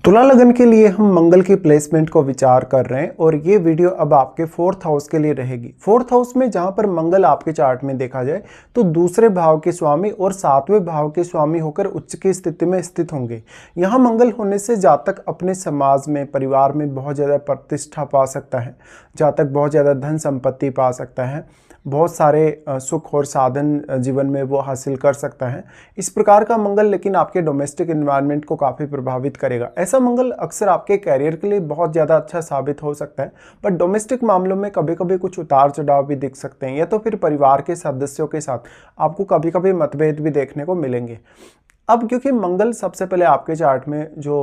तुला लगन के लिए हम मंगल की प्लेसमेंट को विचार कर रहे हैं और ये वीडियो अब आपके फोर्थ हाउस के लिए रहेगी। फोर्थ हाउस में जहां पर मंगल आपके चार्ट में देखा जाए तो दूसरे भाव के स्वामी और सातवें भाव के स्वामी होकर उच्च की स्थिति में स्थित होंगे। यहाँ मंगल होने से जातक अपने समाज में, परिवार में बहुत ज़्यादा प्रतिष्ठा पा सकता है, जातक बहुत ज़्यादा धन संपत्ति पा सकता है, बहुत सारे सुख और साधन जीवन में वो हासिल कर सकता है। इस प्रकार का मंगल लेकिन आपके डोमेस्टिक एनवायरनमेंट को काफ़ी प्रभावित करेगा। ऐसा मंगल अक्सर आपके कैरियर के लिए बहुत ज़्यादा अच्छा साबित हो सकता है, पर डोमेस्टिक मामलों में कभी कभी कुछ उतार चढ़ाव भी दिख सकते हैं, या तो फिर परिवार के सदस्यों के साथ आपको कभी कभी मतभेद भी देखने को मिलेंगे। अब क्योंकि मंगल सबसे पहले आपके चार्ट में जो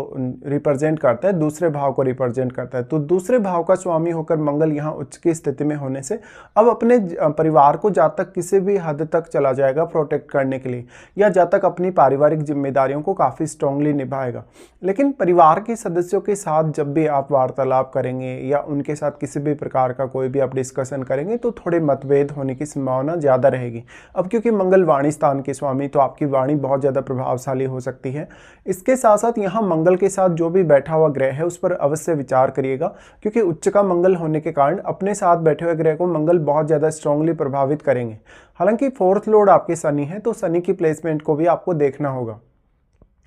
रिप्रेजेंट करता है, दूसरे भाव को रिप्रेजेंट करता है, तो दूसरे भाव का स्वामी होकर मंगल यहाँ उच्च की स्थिति में होने से अब अपने परिवार को जातक किसी भी हद तक चला जाएगा प्रोटेक्ट करने के लिए, या जातक अपनी पारिवारिक जिम्मेदारियों को काफ़ी स्ट्रांगली निभाएगा। लेकिन परिवार के सदस्यों के साथ जब भी आप वार्तालाप करेंगे या उनके साथ किसी भी प्रकार का कोई भी आप डिस्कशन करेंगे तो थोड़े मतभेद होने की संभावना ज़्यादा रहेगी। अब क्योंकि मंगल वाणी स्थान के स्वामी, तो आपकी वाणी बहुत ज़्यादा प्रभावशाली हो सकती है। इसके साथ साथ यहाँ मंगल के साथ जो भी बैठा हुआ ग्रह है उस पर अवश्य विचार करिएगा, क्योंकि उच्च का मंगल होने के कारण अपने साथ बैठे हुए ग्रह को मंगल बहुत ज़्यादा स्ट्रांगली प्रभावित करेंगे। हालांकि फोर्थ लॉर्ड आपके शनि है, तो शनि की प्लेसमेंट को भी आपको देखना होगा।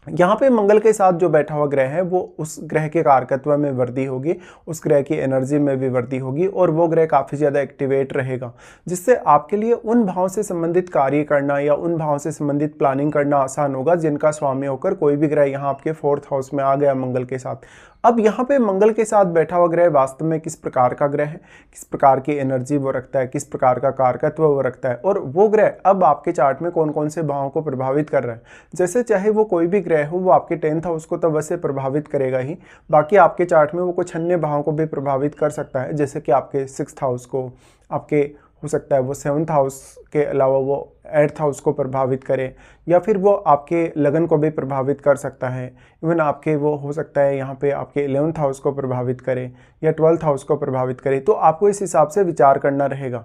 यहाँ पे मंगल के साथ जो बैठा हुआ ग्रह है वो उस ग्रह के कारकत्व में वृद्धि होगी, उस ग्रह की एनर्जी में भी वृद्धि होगी और वो ग्रह काफ़ी ज़्यादा एक्टिवेट रहेगा, जिससे आपके लिए उन भाव से संबंधित कार्य करना या उन भाव से संबंधित प्लानिंग करना आसान होगा जिनका स्वामी होकर कोई भी ग्रह यहाँ आपके फोर्थ हाउस में आ गया मंगल के साथ। अब यहाँ पे मंगल के साथ बैठा हुआ ग्रह वास्तव में किस प्रकार का ग्रह है, किस प्रकार की एनर्जी वो रखता है, किस प्रकार का कारकत्व वो रखता है, और वो ग्रह अब आपके चार्ट में कौन कौन से भावों को प्रभावित कर रहा है। जैसे चाहे वो कोई भी ग्रह हो, वो आपके 10th हाउस को तो वैसे प्रभावित करेगा ही, बाकी आपके चार्ट में वो कुछ अन्य भावों को भी प्रभावित कर सकता है, जैसे कि आपके 6th हाउस को, आपके हो सकता है वो 7th हाउस के अलावा वो 8th हाउस को प्रभावित करे, या फिर वो आपके लगन को भी प्रभावित कर सकता है। इवन आपके वो हो सकता है यहाँ पे आपके 11th हाउस को प्रभावित करे या 12th हाउस को प्रभावित करे, तो आपको इस हिसाब से विचार करना रहेगा।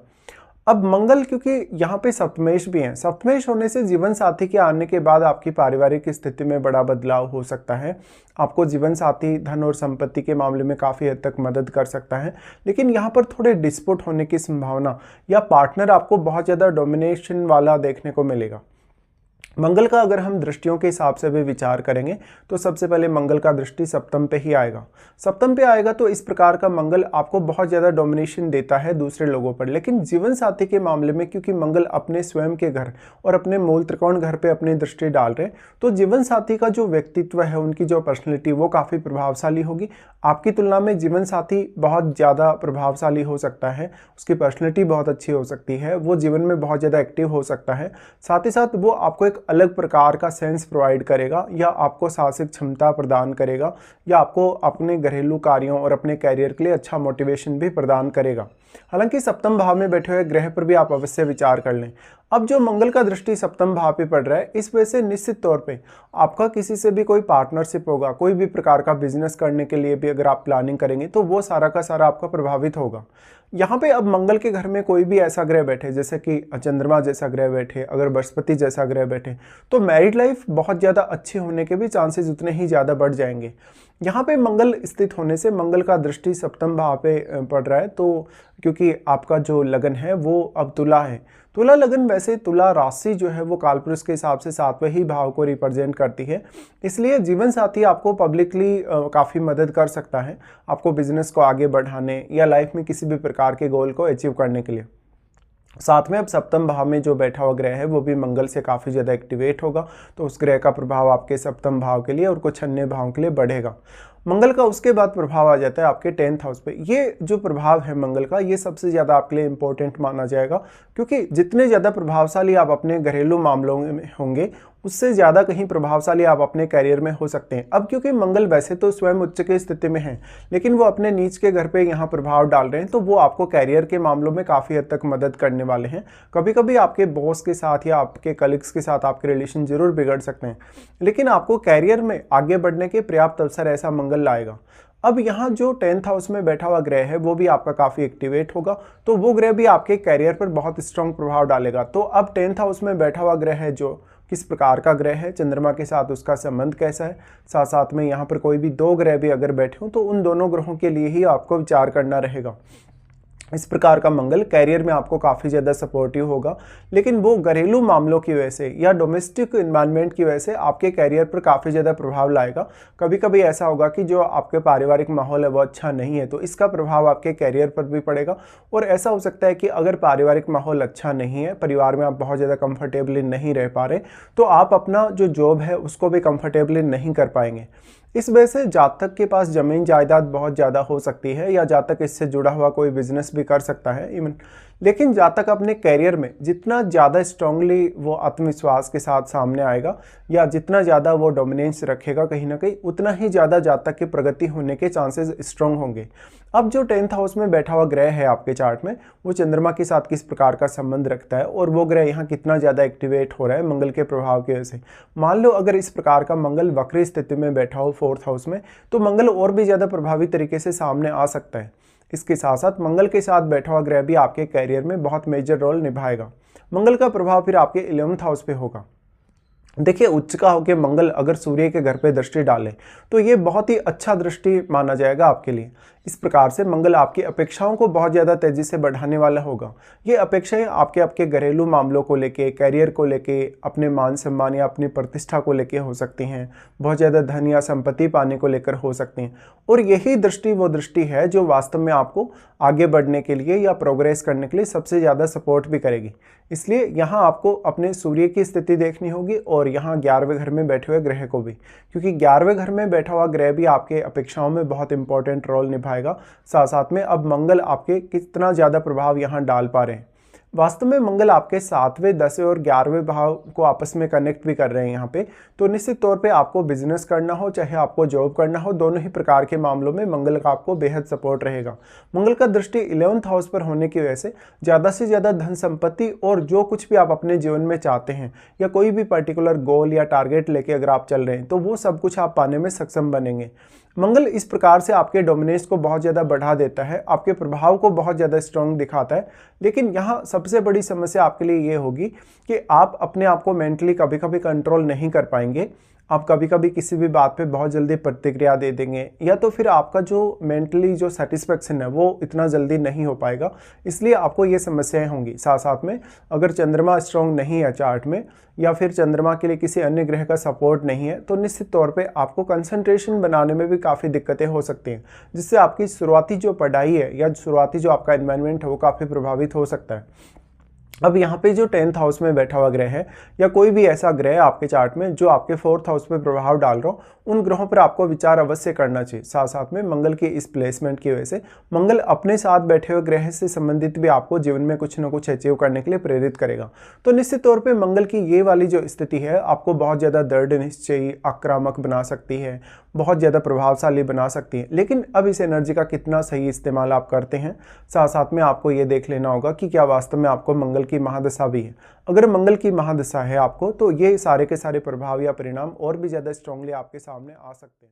अब मंगल क्योंकि यहाँ पे सप्तमेश भी हैं, सप्तमेश होने से जीवन साथी के आने के बाद आपकी पारिवारिक स्थिति में बड़ा बदलाव हो सकता है। आपको जीवन साथी धन और संपत्ति के मामले में काफ़ी हद तक मदद कर सकता है, लेकिन यहाँ पर थोड़े डिस्प्यूट होने की संभावना, या पार्टनर आपको बहुत ज़्यादा डोमिनेशन वाला देखने को मिलेगा। मंगल का अगर हम दृष्टियों के हिसाब से भी विचार करेंगे तो सबसे पहले मंगल का दृष्टि सप्तम पे ही आएगा। सप्तम पे आएगा तो इस प्रकार का मंगल आपको बहुत ज़्यादा डोमिनेशन देता है दूसरे लोगों पर, लेकिन जीवन साथी के मामले में क्योंकि मंगल अपने स्वयं के घर और अपने मूल त्रिकोण घर पे अपनी दृष्टि डाल रहे हैं, तो जीवन साथी का जो व्यक्तित्व है, उनकी जो पर्सनैलिटी वो काफ़ी प्रभावशाली होगी। आपकी तुलना में जीवन साथी बहुत ज़्यादा प्रभावशाली हो सकता है, उसकी पर्सनैलिटी बहुत अच्छी हो सकती है, वो जीवन में बहुत ज़्यादा एक्टिव हो सकता है, साथ ही साथ वो आपको एक अलग प्रकार का सेंस प्रोवाइड करेगा, या आपको साहसिक क्षमता प्रदान करेगा, या आपको अपने घरेलू कार्यों और अपने कैरियर के लिए अच्छा मोटिवेशन भी प्रदान करेगा। हालांकि सप्तम भाव में बैठे हुए ग्रह पर भी आप अवश्य विचार कर लें। अब जो मंगल का दृष्टि सप्तम भाव पे पड़ रहा है, इस वजह से निश्चित तौर पे आपका किसी से भी कोई पार्टनरशिप होगा, कोई भी प्रकार का बिजनेस करने के लिए भी अगर आप प्लानिंग करेंगे तो वो सारा का सारा आपका प्रभावित होगा। यहाँ पे अब मंगल के घर में कोई भी ऐसा ग्रह बैठे, जैसे कि चंद्रमा जैसा ग्रह बैठे, अगर बृहस्पति जैसा ग्रह बैठे, तो मैरिड लाइफ बहुत ज़्यादा अच्छे होने के भी चांसेस उतने ही ज़्यादा बढ़ जाएंगे। यहाँ पे मंगल स्थित होने से मंगल का दृष्टि सप्तम भाव पे पड़ रहा है, तो क्योंकि आपका जो लगन है वो अब तुला है, तुला लगन, वैसे तुला राशि जो है वो कालपुरुष के हिसाब से 7वें ही भाव को रिप्रेजेंट करती है, इसलिए जीवन साथी आपको पब्लिकली काफ़ी मदद कर सकता है, आपको बिजनेस को आगे बढ़ाने या लाइफ में किसी भी प्रकार के गोल को अचीव करने के लिए। साथ में अब सप्तम भाव में जो बैठा हुआ ग्रह है वो भी मंगल से काफ़ी ज़्यादा एक्टिवेट होगा, तो उस ग्रह का प्रभाव आपके सप्तम भाव के लिए और कुछ अन्य भावों के लिए बढ़ेगा। मंगल का उसके बाद प्रभाव आ जाता है आपके 10th हाउस पे। ये जो प्रभाव है मंगल का, ये सबसे ज़्यादा आपके लिए इंपॉर्टेंट माना जाएगा, क्योंकि जितने ज़्यादा प्रभावशाली आप अपने घरेलू मामलों में होंगे, उससे ज़्यादा कहीं प्रभावशाली आप अपने कैरियर में हो सकते हैं। अब क्योंकि मंगल वैसे तो स्वयं उच्च की स्थिति में है, लेकिन वो अपने नीच के घर पे यहाँ प्रभाव डाल रहे हैं, तो वो आपको कैरियर के मामलों में काफ़ी हद तक मदद करने वाले हैं। कभी कभी आपके बॉस के साथ या आपके कलीग्स के साथ आपके रिलेशन जरूर बिगड़ सकते हैं, लेकिन आपको कैरियर में आगे बढ़ने के पर्याप्त अवसर ऐसा मंगल लाएगा। अब यहाँ जो 10th हाउस में बैठा हुआ ग्रह है वो भी आपका काफ़ी एक्टिवेट होगा, तो वो ग्रह भी आपके कैरियर पर बहुत स्ट्रॉन्ग प्रभाव डालेगा। तो अब 10th हाउस में बैठा हुआ ग्रह है जो किस प्रकार का ग्रह है, चंद्रमा के साथ उसका संबंध कैसा है, साथ साथ में यहाँ पर कोई भी दो ग्रह भी अगर बैठे हों तो उन दोनों ग्रहों के लिए ही आपको विचार करना रहेगा। इस प्रकार का मंगल कैरियर में आपको काफ़ी ज़्यादा सपोर्टिव होगा, लेकिन वो घरेलू मामलों की वजह से या डोमेस्टिक इन्वायरमेंट की वजह से आपके कैरियर पर काफ़ी ज़्यादा प्रभाव लाएगा। कभी कभी ऐसा होगा कि जो आपके पारिवारिक माहौल है वो अच्छा नहीं है, तो इसका प्रभाव आपके कैरियर पर भी पड़ेगा। और ऐसा हो सकता है कि अगर पारिवारिक माहौल अच्छा नहीं है, परिवार में आप बहुत ज़्यादा कंफर्टेबली नहीं रह पा रहे, तो आप अपना जो जॉब है उसको भी कंफर्टेबली नहीं कर पाएंगे। इस वजह से जातक के पास जमीन जायदाद बहुत ज़्यादा हो सकती है, या जातक इससे जुड़ा हुआ कोई बिजनेस भी कर सकता है इवन। लेकिन जातक अपने कैरियर में जितना ज़्यादा स्ट्रांगली वो आत्मविश्वास के साथ सामने आएगा, या जितना ज़्यादा वो डोमिनेंस रखेगा कहीं ना कहीं, उतना ही ज़्यादा जातक की प्रगति होने के चांसेस स्ट्रांग होंगे। अब जो 10th हाउस में बैठा हुआ ग्रह है आपके चार्ट में, वो चंद्रमा के साथ किस प्रकार का संबंध रखता है और वो ग्रह यहाँ कितना ज़्यादा एक्टिवेट हो रहा है मंगल के प्रभाव की वजह से। मान लो अगर इस प्रकार का मंगल वक्री स्थिति में बैठा हो 4th हाउस में, तो मंगल और भी ज़्यादा प्रभावी तरीके से सामने आ सकता है। इसके साथ साथ मंगल के साथ बैठा हुआ ग्रह भी आपके कैरियर में बहुत मेजर रोल निभाएगा। मंगल का प्रभाव फिर आपके 11th हाउस पे होगा। देखिए, उच्च का होकर मंगल अगर सूर्य के घर पे दृष्टि डाले तो ये बहुत ही अच्छा दृष्टि माना जाएगा आपके लिए। इस प्रकार से मंगल आपकी अपेक्षाओं को बहुत ज़्यादा तेज़ी से बढ़ाने वाला होगा। ये अपेक्षाएं आपके घरेलू मामलों को लेके, कैरियर को लेके, अपने मान सम्मान या अपनी प्रतिष्ठा को लेके हो सकती हैं, बहुत ज़्यादा धन या संपत्ति पाने को लेकर हो सकती हैं। और यही दृष्टि वो दृष्टि है जो वास्तव में आपको आगे बढ़ने के लिए या प्रोग्रेस करने के लिए सबसे ज़्यादा सपोर्ट भी करेगी। इसलिए यहाँ आपको अपने सूर्य की स्थिति देखनी होगी और यहाँ 11वें घर में बैठे हुए ग्रह को भी, क्योंकि 11वें घर में बैठा हुआ ग्रह भी आपके अपेक्षाओं में बहुत इंपॉर्टेंट रोल निभाएगा। साथ साथ में अब मंगल आपके कितना ज़्यादा प्रभाव यहाँ डाल पा रहे हैं। वास्तव में मंगल आपके 7वें, 10वें और 11वें भाव को आपस में कनेक्ट भी कर रहे हैं यहाँ पे। तो निश्चित तौर पे आपको बिजनेस करना हो चाहे आपको जॉब करना हो, दोनों ही प्रकार के मामलों में मंगल का आपको बेहद सपोर्ट रहेगा। मंगल का दृष्टि 11th हाउस पर होने की वजह से ज़्यादा धन संपत्ति और जो कुछ भी आप अपने जीवन में चाहते हैं या कोई भी पर्टिकुलर गोल या टारगेट लेके अगर आप चल रहे हैं, तो वो सब कुछ आप पाने में सक्षम बनेंगे। मंगल इस प्रकार से आपके डोमिनेंस को बहुत ज़्यादा बढ़ा देता है, आपके प्रभाव को बहुत ज़्यादा स्ट्रॉन्ग दिखाता है। लेकिन यहाँ सबसे बड़ी समस्या आपके लिए ये होगी कि आप अपने आप को मेंटली कभी कभी कंट्रोल नहीं कर पाएंगे। आप कभी कभी किसी भी बात पे बहुत जल्दी प्रतिक्रिया दे देंगे, या तो फिर आपका जो मेंटली जो सेटिस्फेक्शन है वो इतना जल्दी नहीं हो पाएगा। इसलिए आपको ये समस्याएं होंगी। साथ साथ में अगर चंद्रमा स्ट्रॉन्ग नहीं है चार्ट में, या फिर चंद्रमा के लिए किसी अन्य ग्रह का सपोर्ट नहीं है, तो निश्चित तौर पे आपको कंसंट्रेशन बनाने में भी काफ़ी दिक्कतें हो सकती हैं, जिससे आपकी शुरुआती जो पढ़ाई है या शुरुआती जो आपका एनवायरनमेंट है वो काफ़ी प्रभावित हो सकता है। अब यहाँ पे जो 10th हाउस में बैठा हुआ ग्रह है, या कोई भी ऐसा ग्रह आपके चार्ट में जो आपके 4th हाउस पे प्रभाव डाल रहा हो, उन ग्रहों पर आपको विचार अवश्य करना चाहिए। साथ साथ में मंगल की इस प्लेसमेंट की वजह से मंगल अपने साथ बैठे हुए ग्रह से संबंधित भी आपको जीवन में कुछ ना कुछ अचीव करने के लिए प्रेरित करेगा। तो निश्चित तौर पर मंगल की ये वाली जो स्थिति है आपको बहुत ज़्यादा दृढ़ निश्चयी, आक्रामक बना सकती है, बहुत ज़्यादा प्रभावशाली बना सकती है। लेकिन अब इस एनर्जी का कितना सही इस्तेमाल आप करते हैं, साथ साथ में आपको ये देख लेना होगा कि क्या वास्तव में आपको मंगल की महादशा भी है। अगर मंगल की महादशा है आपको, तो ये सारे के सारे प्रभाव या परिणाम और भी ज़्यादा स्ट्रांगली आपके सामने आ सकते हैं।